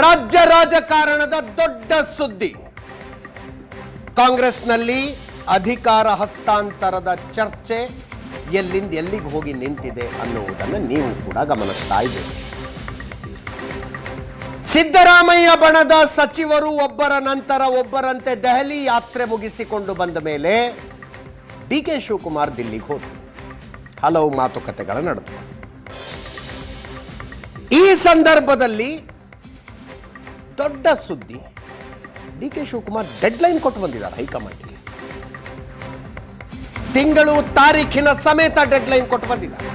ರಾಜ್ಯ ರಾಜಕಾರಣದ ದೊಡ್ಡ ಸುದ್ದಿ. ಕಾಂಗ್ರೆಸ್ನಲ್ಲಿ ಅಧಿಕಾರ ಹಸ್ತಾಂತರದ ಚರ್ಚೆ ಎಲ್ಲಿಂದ ಎಲ್ಲಿಗೆ ಹೋಗಿ ನಿಂತಿದೆ ಅನ್ನುವುದನ್ನು ನೀವು ಕೂಡ ಗಮನಿಸ್ತಾ ಇದ್ದೀರಿ. ಸಿದ್ದರಾಮಯ್ಯ ಬಣದ ಸಚಿವರು ಒಬ್ಬರ ನಂತರ ಒಬ್ಬರಂತೆ ದೆಹಲಿ ಯಾತ್ರೆ ಮುಗಿಸಿಕೊಂಡು ಬಂದ ಮೇಲೆ ಡಿ.ಕೆ. ಶಿವಕುಮಾರ್ ದಿಲ್ಲಿಗೆ ಹೋದರು. ಹಲವು ಮಾತುಕತೆಗಳು ನಡೆದವು. ಈ ಸಂದರ್ಭದಲ್ಲಿ ದೊಡ್ಡ ಸುದ್ದಿ, ಡಿ.ಕೆ. ಶಿವಕುಮಾರ್ ಡೆಡ್ಲೈನ್ ಕೊಟ್ಟು ಬಂದಿದ್ದಾರೆ ಹೈಕಮಾಂಡ್ಗೆ. ತಿಂಗಳು ತಾರೀಖಿನ ಸಮೇತ ಡೆಡ್ಲೈನ್ ಕೊಟ್ಟು ಬಂದಿದ್ದಾರೆ.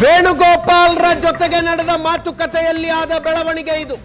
ವೇಣುಗೋಪಾಲ್ರ ಜೊತೆಗೆ ನಡೆದ ಮಾತುಕತೆಯಲ್ಲಿ ಆದ ಬೆಳವಣಿಗೆ ಇದು.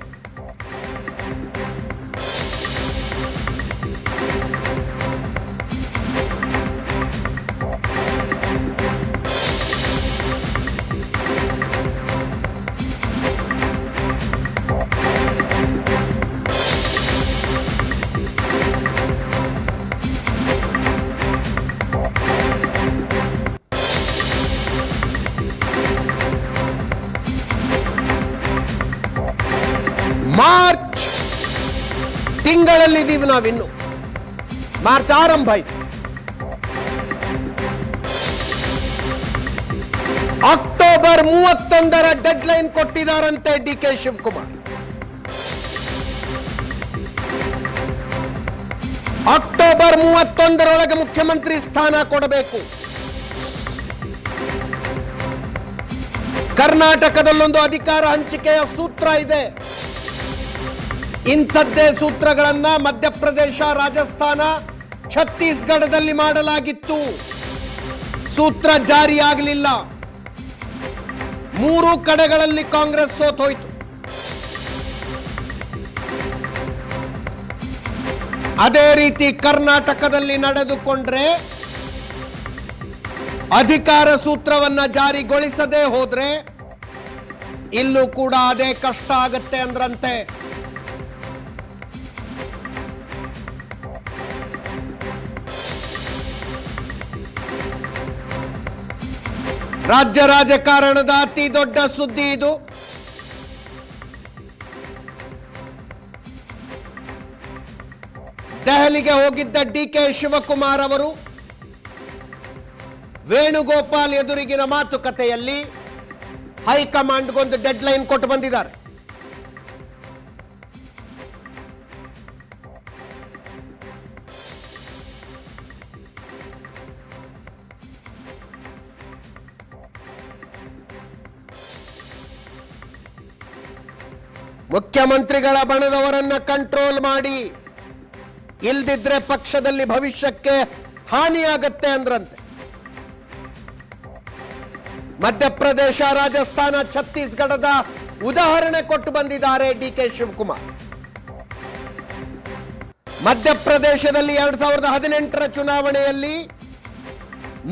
ಮಾರ್ಚ್ ತಿಂಗಳಲ್ಲಿದ್ದೀವಿ ನಾವಿನ್ನು. ಮಾರ್ಚ್ ಆರಂಭ ಆಯಿತು. ಅಕ್ಟೋಬರ್ 31ರ ಡೆಡ್ಲೈನ್ ಕೊಟ್ಟಿದ್ದಾರಂತೆ ಡಿ.ಕೆ. ಶಿವಕುಮಾರ್. ಅಕ್ಟೋಬರ್ 31ರೊಳಗೆ ಮುಖ್ಯಮಂತ್ರಿ ಸ್ಥಾನ ಕೊಡಬೇಕು. ಕರ್ನಾಟಕದಲ್ಲೊಂದು ಅಧಿಕಾರ ಹಂಚಿಕೆಯ ಸೂತ್ರ ಇದೆ. ಇಂಥದ್ದೇ ಸೂತ್ರಗಳನ್ನ ಮಧ್ಯಪ್ರದೇಶ, ರಾಜಸ್ಥಾನ, ಛತ್ತೀಸ್ಗಢದಲ್ಲಿ ಮಾಡಲಾಗಿತ್ತು. ಸೂತ್ರ ಜಾರಿಯಾಗಲಿಲ್ಲ. 3 ಕಡೆಗಳಲ್ಲಿ ಕಾಂಗ್ರೆಸ್ ಸೋತೋಯ್ತು. ಅದೇ ರೀತಿ ಕರ್ನಾಟಕದಲ್ಲಿ ನಡೆದುಕೊಂಡ್ರೆ, ಅಧಿಕಾರ ಸೂತ್ರವನ್ನ ಜಾರಿಗೊಳಿಸದೆ ಹೋದ್ರೆ ಇಲ್ಲೂ ಕೂಡ ಅದೇ ಕಷ್ಟ ಆಗತ್ತೆ ಅಂದ್ರಂತೆ. ರಾಜ್ಯ ರಾಜಕಾರಣದ ಅತಿ ದೊಡ್ಡ ಸುದ್ದಿ ಇದು. ದೆಹಲಿಗೆ ಹೋಗಿದ್ದ ಡಿ.ಕೆ. ಶಿವಕುಮಾರ್ ಅವರು ವೇಣುಗೋಪಾಲ್ ಎದುರಿಗಿನ ಮಾತುಕತೆಯಲ್ಲಿ ಹೈಕಮಾಂಡ್ಗೊಂದು ಡೆಡ್ಲೈನ್ ಕೊಟ್ಟು ಬಂದಿದ್ದಾರೆ. ಮುಖ್ಯಮಂತ್ರಿಗಳ ಬಣದವರನ್ನ ಕಂಟ್ರೋಲ್ ಮಾಡಿ, ಇಲ್ದಿದ್ರೆ ಪಕ್ಷದಲ್ಲಿ ಭವಿಷ್ಯಕ್ಕೆ ಹಾನಿಯಾಗತ್ತೆ ಅಂದ್ರಂತೆ. ಮಧ್ಯಪ್ರದೇಶ, ರಾಜಸ್ಥಾನ, ಛತ್ತೀಸ್ಗಢದ ಉದಾಹರಣೆ ಕೊಟ್ಟು ಬಂದಿದ್ದಾರೆ ಡಿ.ಕೆ. ಶಿವಕುಮಾರ್. ಮಧ್ಯಪ್ರದೇಶದಲ್ಲಿ 2018ರ ಚುನಾವಣೆಯಲ್ಲಿ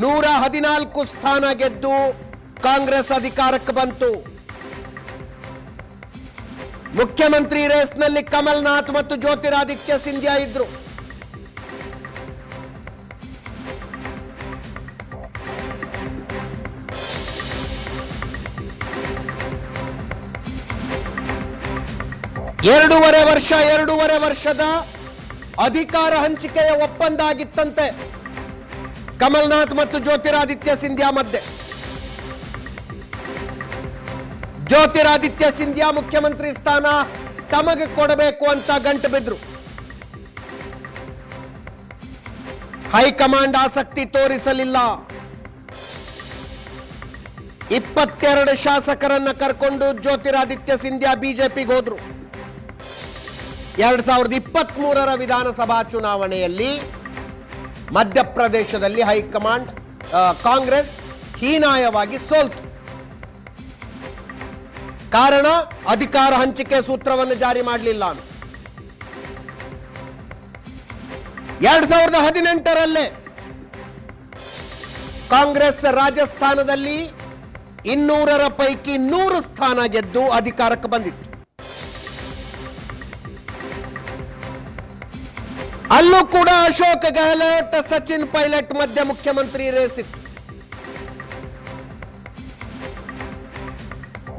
114 ಸ್ಥಾನ ಗೆದ್ದು ಕಾಂಗ್ರೆಸ್ ಅಧಿಕಾರಕ್ಕೆ ಬಂತು. ಮುಖ್ಯಮಂತ್ರಿ ರೇಸ್ನಲ್ಲಿ ಕಮಲ್ನಾಥ್ ಮತ್ತು ಜ್ಯೋತಿರಾದಿತ್ಯ ಸಿಂಧ್ಯಾ ಇದ್ರು. ಎರಡೂವರೆ ವರ್ಷದ ಅಧಿಕಾರ ಹಂಚಿಕೆಯ ಒಪ್ಪಂದ ಆಗಿತ್ತಂತೆ ಕಮಲ್ನಾಥ್ ಮತ್ತು ಜ್ಯೋತಿರಾದಿತ್ಯ ಸಿಂಧ್ಯಾ ಮಧ್ಯೆ. ಜ್ಯೋತಿರಾದಿತ್ಯ ಸಿಂಧ್ಯಾ ಮುಖ್ಯಮಂತ್ರಿ ಸ್ಥಾನ ತಮಗೆ ಕೊಡಬೇಕು ಅಂತ ಗಂಟು ಬಿದ್ರು. ಹೈಕಮಾಂಡ್ ಆಸಕ್ತಿ ತೋರಿಸಲಿಲ್ಲ. 22 ಶಾಸಕರನ್ನ ಕರ್ಕೊಂಡು ಜ್ಯೋತಿರಾದಿತ್ಯ ಸಿಂಧ್ಯಾ ಬಿಜೆಪಿಗೆ ಹೋದ್ರು. 2023ರ ವಿಧಾನಸಭಾ ಚುನಾವಣೆಯಲ್ಲಿ ಮಧ್ಯಪ್ರದೇಶದಲ್ಲಿ ಹೈಕಮಾಂಡ್ ಕಾಂಗ್ರೆಸ್ ಹೀನಾಯವಾಗಿ ಸೋಲ್ತು. ಕಾರಣ ಅಧಿಕಾರ ಹಂಚಿಕೆ ಸೂತ್ರವನ್ನು ಜಾರಿ ಮಾಡಲಿಲ್ಲ ಅಂತ. 2018ರಲ್ಲೇ ಕಾಂಗ್ರೆಸ್ ರಾಜಸ್ಥಾನದಲ್ಲಿ 200ರ ಪೈಕಿ 100 ಸ್ಥಾನ ಗೆದ್ದು ಅಧಿಕಾರಕ್ಕೆ ಬಂದಿತ್ತು. ಅಲ್ಲೂ ಕೂಡ ಅಶೋಕ್ ಗೆಹ್ಲೋಟ್ ಸಚಿನ್ ಪೈಲಟ್ ಮಧ್ಯೆ ಮುಖ್ಯಮಂತ್ರಿ ರೇಸ್ ಇತ್ತು.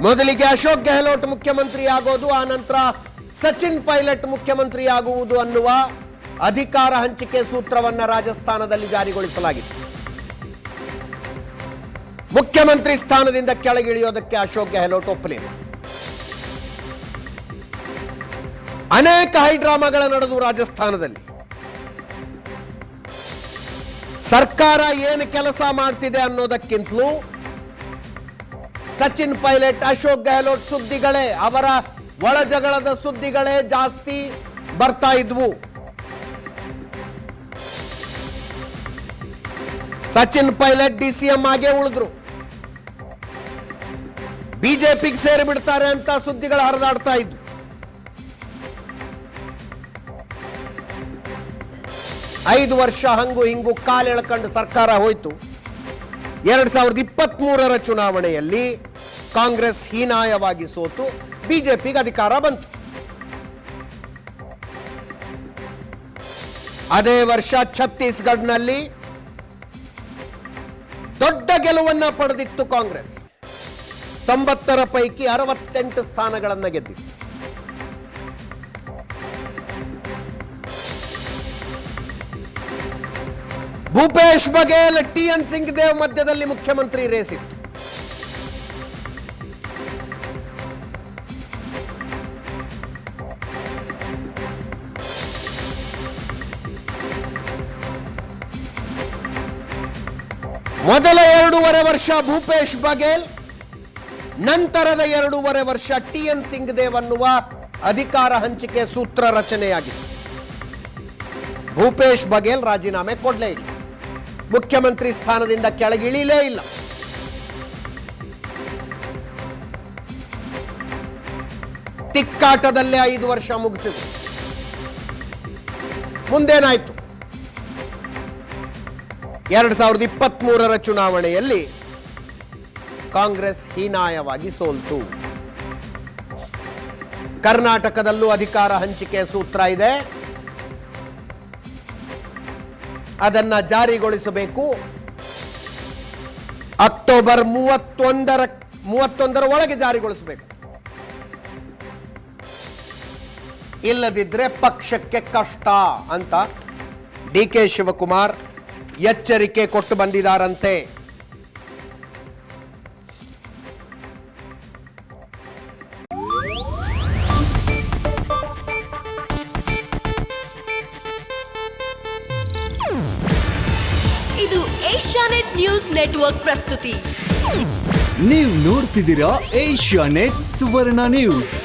ಮೊದಲಿಗೆ ಅಶೋಕ್ ಗೆಹ್ಲೋಟ್ ಮುಖ್ಯಮಂತ್ರಿ ಆಗೋದು, ಆ ನಂತರ ಸಚಿನ್ ಪೈಲಟ್ ಮುಖ್ಯಮಂತ್ರಿ ಆಗುವುದು ಅನ್ನುವ ಅಧಿಕಾರ ಹಂಚಿಕೆ ಸೂತ್ರವನ್ನ ರಾಜಸ್ಥಾನದಲ್ಲಿ ಜಾರಿಗೊಳಿಸಲಾಗಿತ್ತು. ಮುಖ್ಯಮಂತ್ರಿ ಸ್ಥಾನದಿಂದ ಕೆಳಗಿಳಿಯೋದಕ್ಕೆ ಅಶೋಕ್ ಗೆಹ್ಲೋಟ್ ಒಪ್ಪಲಿಲ್ಲ. ಅನೇಕ ಹೈಡ್ರಾಮಾಗಳ ನಡೆದು ರಾಜಸ್ಥಾನದಲ್ಲಿ. ಸರ್ಕಾರ ಏನು ಕೆಲಸ ಮಾಡ್ತಿದೆ ಅನ್ನೋದಕ್ಕಿಂತಲೂ ಸಚಿನ್ ಪೈಲಟ್, ಅಶೋಕ್ ಗೆಹ್ಲೋಟ್ ಸುದ್ದಿಗಳೇ, ಅವರ ಒಳ ಜಗಳದ ಸುದ್ದಿಗಳೇ ಜಾಸ್ತಿ ಬರ್ತಾ ಇದ್ವು. ಸಚಿನ್ ಪೈಲಟ್ ಡಿಸಿಎಂ ಆಗೇ ಉಳಿದ್ರು, ಬಿಜೆಪಿಗೆ ಸೇರಿಬಿಡ್ತಾರೆ ಅಂತ ಸುದ್ದಿಗಳು ಹರಿದಾಡ್ತಾ ಇದ್ವು. ಐದು ವರ್ಷ ಹಂಗು ಹಿಂಗು ಕಾಲೆಳ್ಕೊಂಡು ಸರ್ಕಾರ ಹೋಯ್ತು. 2023ರ ಚುನಾವಣೆಯಲ್ಲಿ ಕಾಂಗ್ರೆಸ್ ಹೀನಾಯವಾಗಿ ಸೋತು ಬಿಜೆಪಿಗೆ ಅಧಿಕಾರ ಬಂತು. ಅದೇ ವರ್ಷ ಛತ್ತೀಸ್ಗಢನಲ್ಲಿ ದೊಡ್ಡ ಗೆಲುವನ್ನ ಪಡೆದಿತ್ತು ಕಾಂಗ್ರೆಸ್. 90ರ ಪೈಕಿ 68 ಸ್ಥಾನಗಳನ್ನು ಗೆದ್ದಿತ್ತು. ಭೂಪೇಶ್ ಬಘೇಲ್, ಟಿ.ಎನ್. ಸಿಂಗ್ ದೇವ್ ಮಧ್ಯದಲ್ಲಿ ಮುಖ್ಯಮಂತ್ರಿ ರೇಸ್ ಇತ್ತು. ಮೊದಲ 2.5 ವರ್ಷ ಭೂಪೇಶ್ ಬಘೇಲ್, ನಂತರದ 2.5 ವರ್ಷ ಟಿ.ಎನ್. ಸಿಂಗ್ ದೇವ್ ಅನ್ನುವ ಅಧಿಕಾರ ಹಂಚಿಕೆ ಸೂತ್ರ ರಚನೆಯಾಗಿತ್ತು. ಭೂಪೇಶ್ ಬಘೇಲ್ ರಾಜೀನಾಮೆ ಕೊಡಲೇ ಇಲ್ಲ, ಮುಖ್ಯಮಂತ್ರಿ ಸ್ಥಾನದಿಂದ ಕೆಳಗಿಳಿಲೇ ಇಲ್ಲ. ತಿಕ್ಕಾಟದಲ್ಲೇ 5 ವರ್ಷ ಮುಗಿಸಿದ್ರು. ಮುಂದೇನಾಯ್ತು? 2023ರ ಚುನಾವಣೆಯಲ್ಲಿ ಕಾಂಗ್ರೆಸ್ ಹೀನಾಯವಾಗಿ ಸೋಲ್ತು. ಕರ್ನಾಟಕದಲ್ಲೂ ಅಧಿಕಾರ ಹಂಚಿಕೆ ಸೂತ್ರ ಇದೆ, ಅದನ್ನ ಜಾರಿಗೊಳಿಸಬೇಕು. ಅಕ್ಟೋಬರ್ 31ರ ಒಳಗೆ ಜಾರಿಗೊಳಿಸಬೇಕು. ಇಲ್ಲದಿದ್ರೆ ಪಕ್ಷಕ್ಕೆ ಕಷ್ಟ ಅಂತ ಡಿ.ಕೆ. ಶಿವಕುಮಾರ್ ಎಚ್ಚರಿಕೆ ಕೊಟ್ಟು ಬಂದಿದ್ದಾರಂತೆ. ಇದು ಏಷ್ಯಾನೆಟ್ ನ್ಯೂಸ್ ನೆಟ್ವರ್ಕ್ ಪ್ರಸ್ತುತಿ. ನೀವು ನೋಡ್ತಿದ್ದೀರಾ ಏಷ್ಯಾನೆಟ್ ಸುವರ್ಣ ನ್ಯೂಸ್.